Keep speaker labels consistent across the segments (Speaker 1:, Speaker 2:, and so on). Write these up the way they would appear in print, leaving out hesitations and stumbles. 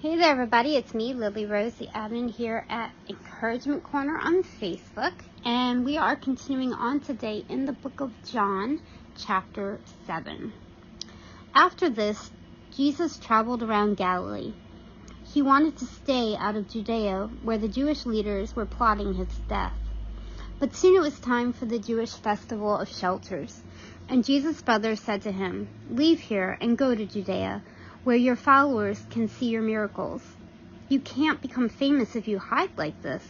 Speaker 1: Hey there, everybody. It's me, Lily Rose, the admin here at Encouragement Corner on Facebook. And we are continuing on today in the book of John, chapter 7. After this, Jesus traveled around Galilee. He wanted to stay out of Judea, where the Jewish leaders were plotting his death. But soon it was time for the Jewish festival of shelters. And Jesus' brothers said to him, "Leave here and go to Judea, where your followers can see your miracles. You can't become famous if you hide like this.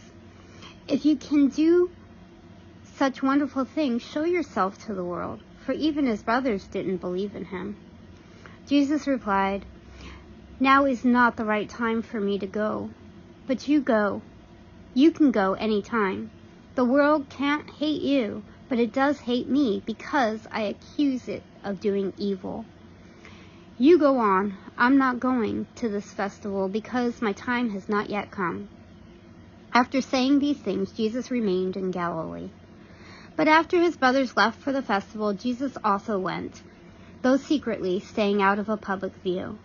Speaker 1: If you can do such wonderful things, show yourself to the world." For even his brothers didn't believe in him. Jesus replied, "Now is not the right time for me to go, but you go. You can go any time. The world can't hate you, but it does hate me because I accuse it of doing evil. You go on. I'm not going to this festival because my time has not yet come." After saying these things, Jesus remained in Galilee. But after his brothers left for the festival, Jesus also went, though secretly, staying out of a public view.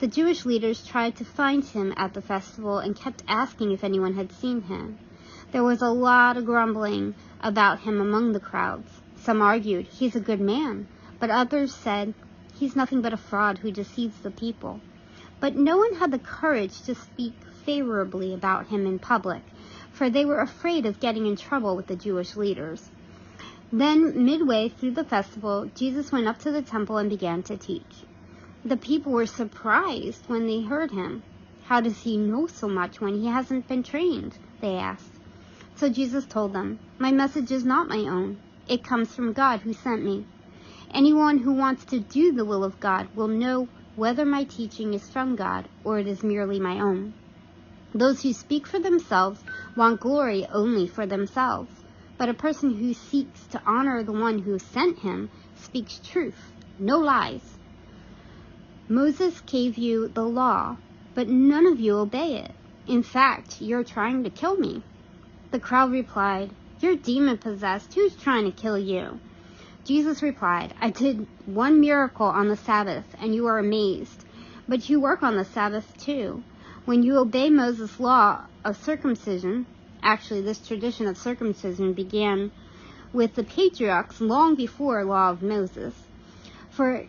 Speaker 1: The Jewish leaders tried to find him at the festival and kept asking if anyone had seen him. There was a lot of grumbling about him among the crowds. Some argued, "He's a good man," but others said, "He's nothing but a fraud who deceives the people." But no one had the courage to speak favorably about him in public, for they were afraid of getting in trouble with the Jewish leaders. Then, midway through the festival, Jesus went up to the temple and began to teach. The people were surprised when they heard him. "How does he know so much when he hasn't been trained?" they asked. So Jesus told them, "My message is not my own. It comes from God who sent me. Anyone who wants to do the will of God will know whether my teaching is from God or it is merely my own. Those who speak for themselves want glory only for themselves, but a person who seeks to honor the one who sent him speaks truth, no lies. Moses gave you the law, but none of you obey it. In fact, you're trying to kill me." The crowd replied, "You're demon-possessed. Who's trying to kill you?" Jesus replied, "I did one miracle on the Sabbath, and you are amazed. But you work on the Sabbath too. When you obey Moses' law of circumcision," actually this tradition of circumcision began with the patriarchs long before law of Moses. "For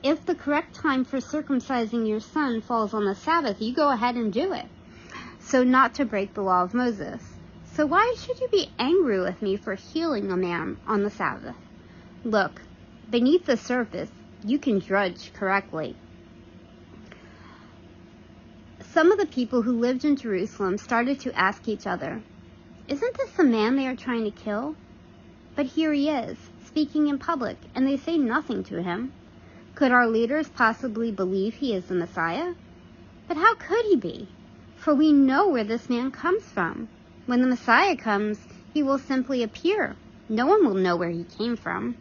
Speaker 1: if the correct time for circumcising your son falls on the Sabbath, you go ahead and do it, so not to break the law of Moses. So why should you be angry with me for healing a man on the Sabbath? Look, beneath the surface, you can judge correctly." Some of the people who lived in Jerusalem started to ask each other, "Isn't this the man they are trying to kill? But here he is, speaking in public, and they say nothing to him. Could our leaders possibly believe he is the Messiah? But how could he be? For we know where this man comes from. When the Messiah comes, he will simply appear. No one will know where he came from."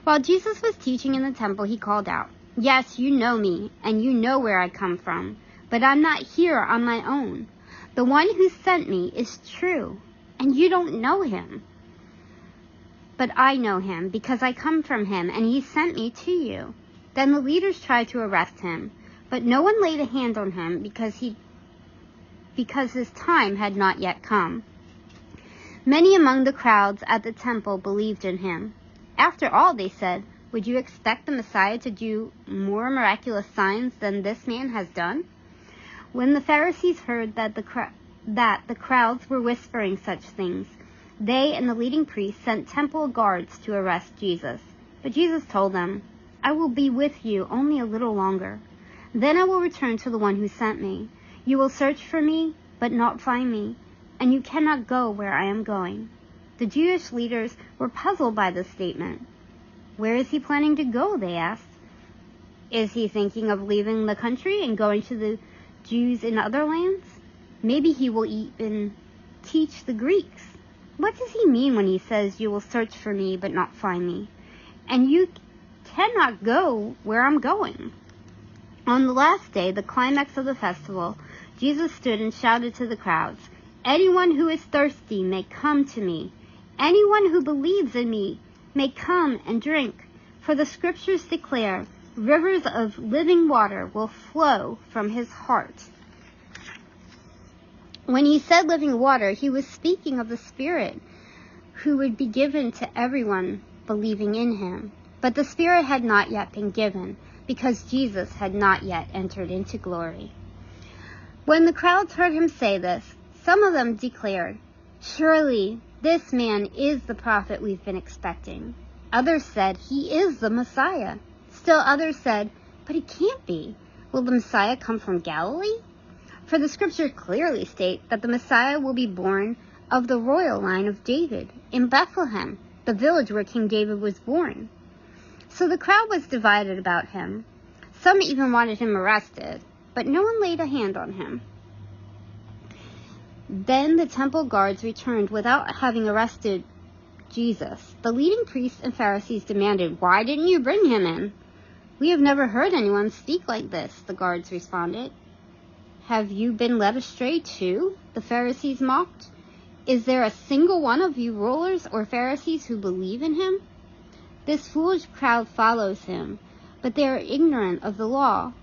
Speaker 1: While Jesus was teaching in the temple, he called out, "Yes, you know me, and you know where I come from, but I'm not here on my own. The one who sent me is true, and you don't know him. But I know him, because I come from him, and he sent me to you." Then the leaders tried to arrest him, but no one laid a hand on him because his time had not yet come. Many among the crowds at the temple believed in him. "After all," they said, "would you expect the Messiah to do more miraculous signs than this man has done?" When the Pharisees heard that the crowds were whispering such things, they and the leading priests sent temple guards to arrest Jesus. But Jesus told them, "I will be with you only a little longer. Then I will return to the one who sent me. You will search for me, but not find me, and you cannot go where I am going." The Jewish leaders were puzzled by this statement. "Where is he planning to go?" they asked. "Is he thinking of leaving the country and going to the Jews in other lands? Maybe he will even teach the Greeks. What does he mean when he says, 'You will search for me, but not find me'? And you cannot go where I'm going?" On the last day, the climax of the festival, Jesus stood and shouted to the crowds, "Anyone who is thirsty may come to me. Anyone who believes in me may come and drink. For the scriptures declare, Rivers of living water will flow from his heart. When he said living water, he was speaking of the Spirit who would be given to everyone believing in him. But the Spirit had not yet been given, because Jesus had not yet entered into glory. When the crowds heard him say this, some of them declared, "Surely this man is the prophet we've been expecting." Others said, "He is the Messiah." Still others said, "But he can't be. Will the Messiah come from Galilee? For the scriptures clearly state that the Messiah will be born of the royal line of David in Bethlehem, the village where King David was born." So the crowd was divided about him. Some even wanted him arrested, but no one laid a hand on him. Then the temple guards returned without having arrested Jesus. The leading priests and Pharisees demanded, "Why didn't you bring him in?" "We have never heard anyone speak like this," the guards responded. "Have you been led astray too?" the Pharisees mocked. "Is there a single one of you rulers or Pharisees who believe in him? This foolish crowd follows him, but they are ignorant of the law.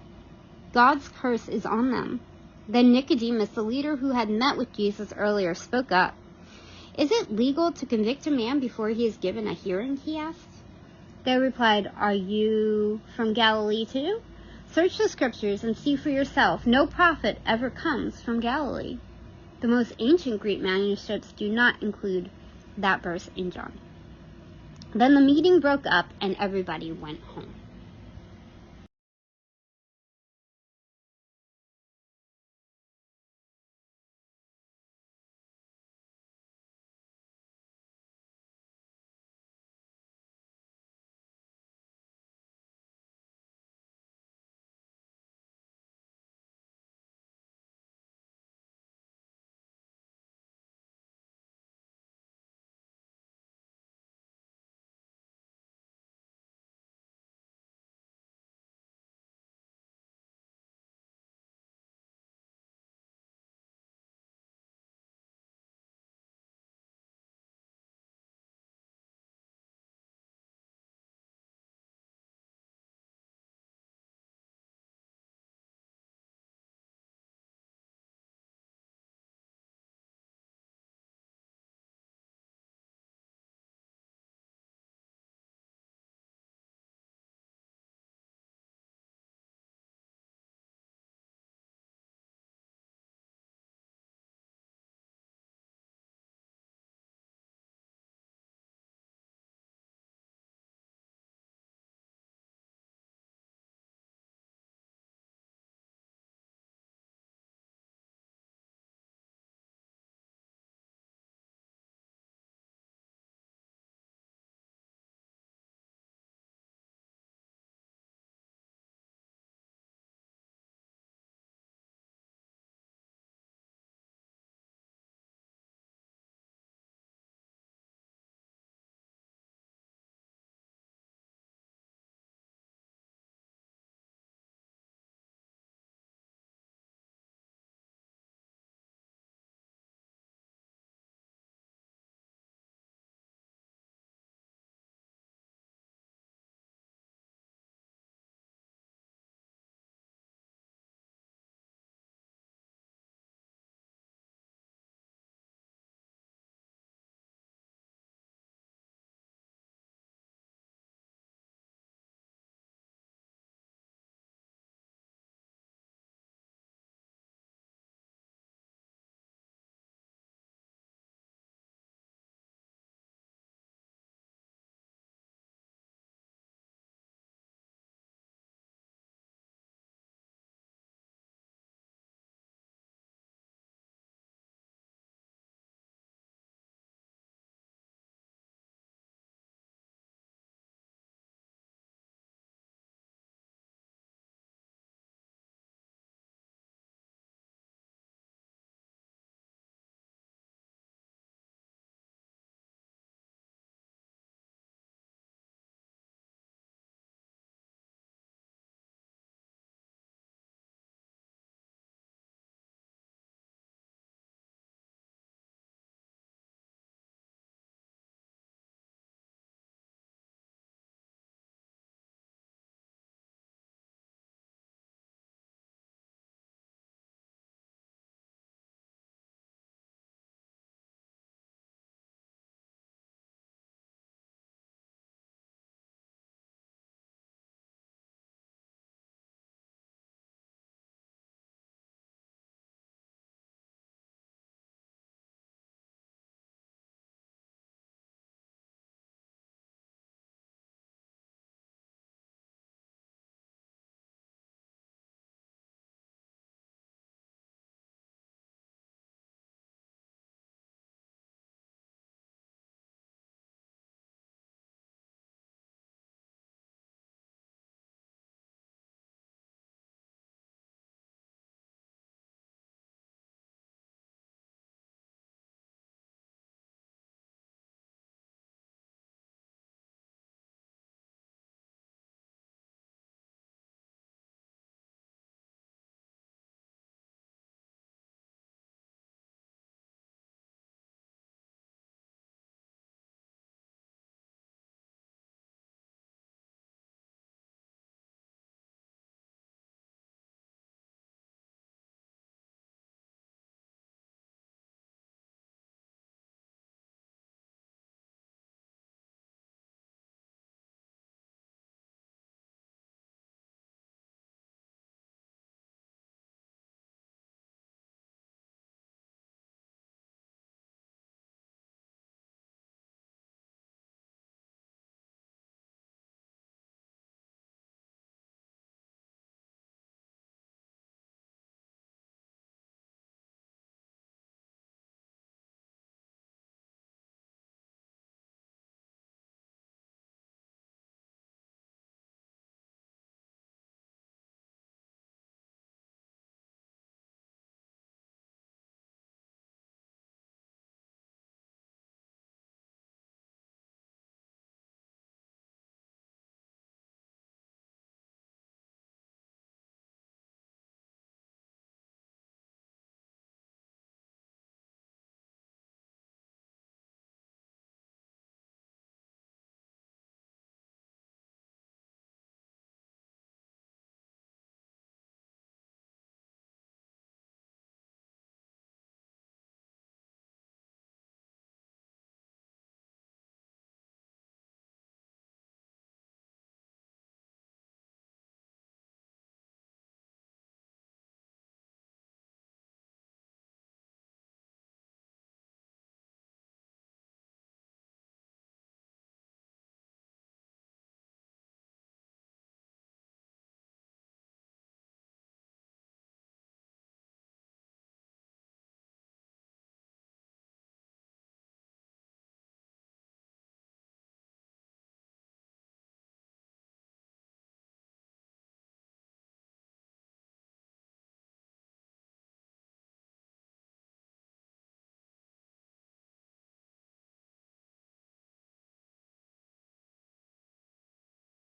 Speaker 1: God's curse is on them." Then Nicodemus, the leader who had met with Jesus earlier, spoke up. "Is it legal to convict a man before he is given a hearing?" he asked. They replied, "Are you from Galilee too? Search the scriptures and see for yourself. No prophet ever comes from Galilee." The most ancient Greek manuscripts do not include that verse in John. Then the meeting broke up and everybody went home.